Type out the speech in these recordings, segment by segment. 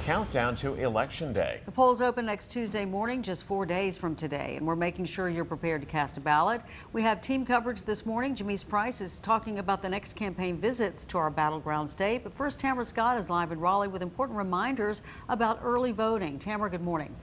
countdown to Election Day. The polls open next Tuesday morning, just 4 days from today, and we're making sure you're prepared to cast a ballot. We have team coverage this morning. Jamise Price is talking about the next campaign visits to our battleground state. But first, Tamara Scott is live in Raleigh with important reminders about early voting. Tamara, good morning.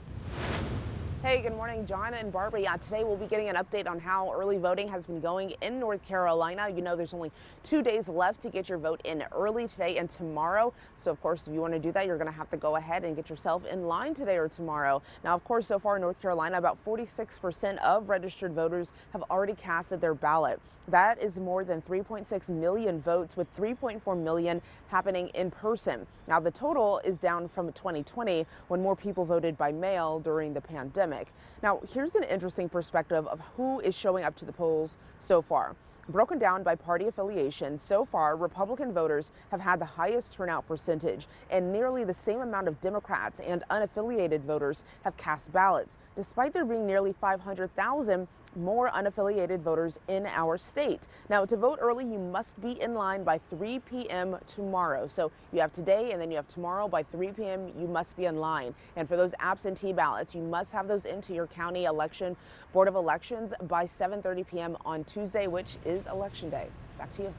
Hey, good morning, John and Barbara. Yeah, today we'll be getting an update on how early voting has been going in North Carolina. You know, there's only 2 days left to get your vote in early today and tomorrow. So, of course, if you want to do that, you're going to have to go ahead and get yourself in line today or tomorrow. Now, of course, so far in North Carolina, about 46% of registered voters have already casted their ballot. That is more than 3.6 million votes, with 3.4 million happening in person. Now, the total is down from 2020, when more people voted by mail during the pandemic. Now, here's an interesting perspective of who is showing up to the polls so far. Broken down by party affiliation, so far, Republican voters have had the highest turnout percentage, and nearly the same amount of Democrats and unaffiliated voters have cast ballots, despite there being nearly 500,000 more unaffiliated voters in our state. Now, to vote early, you must be in line by 3 p.m. tomorrow. So you have today and then you have tomorrow. By 3 p.m. you must be in line. And for those absentee ballots, you must have those into your county election board of elections by 7:30 p.m. on Tuesday, which is Election Day. Back to you.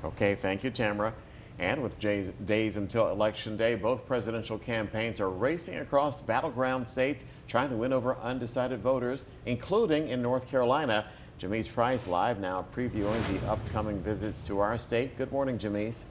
Okay, thank you, Tamara. And with days until Election Day, both presidential campaigns are racing across battleground states, trying to win over undecided voters, including in North Carolina. Jamise Price live now previewing the upcoming visits to our state. Good morning, Jamise.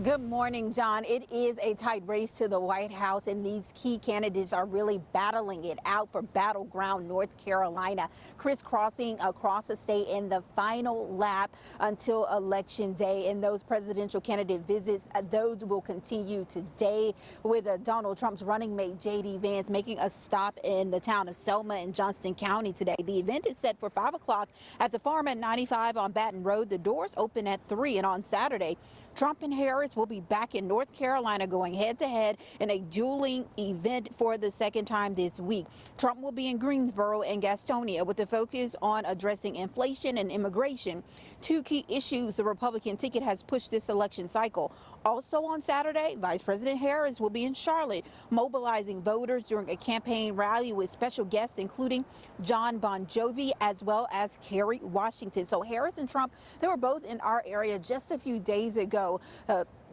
Good morning, John. It is a tight race to the White House, and these key candidates are really battling it out for battleground North Carolina, crisscrossing across the state in the final lap until Election Day. And those presidential candidate visits, those will continue today, with Donald Trump's running mate J.D. Vance making a stop in the town of Selma in Johnston County today. The event is set for 5 o'clock at the Farm at 95 on Baton Road. The doors open at 3, and on Saturday, Trump and Harris will be back in North Carolina going head-to-head in a dueling event for the second time this week. Trump will be in Greensboro and Gastonia with a focus on addressing inflation and immigration, 2 key issues the Republican ticket has pushed this election cycle. Also on Saturday, Vice President Harris will be in Charlotte, mobilizing voters during a campaign rally with special guests including John Bon Jovi as well as Kerry Washington. So Harris and Trump, they were both in our area just a few days ago.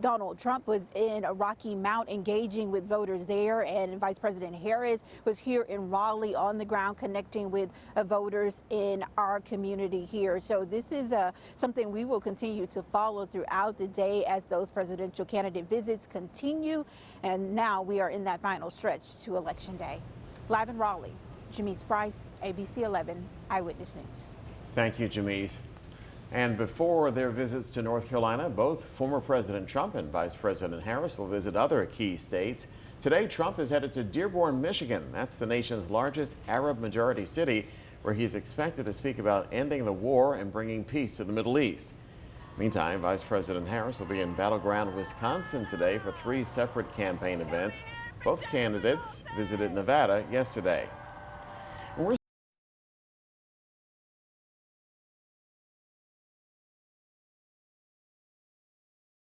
Donald Trump was in Rocky Mount engaging with voters there, and Vice President Harris was here in Raleigh on the ground connecting with voters in our community here. So this is something we will continue to follow throughout the day as those presidential candidate visits continue. And now we are in that final stretch to Election Day. Live in Raleigh, Jamise Price, ABC 11 Eyewitness News. Thank you, Jamise. And before their visits to North Carolina, both former President Trump and Vice President Harris will visit other key states. Today, Trump is headed to Dearborn, Michigan. That's the nation's largest Arab-majority city, where he's expected to speak about ending the war and bringing peace to the Middle East. Meantime, Vice President Harris will be in battleground Wisconsin today for 3 separate campaign events. Both candidates visited Nevada yesterday.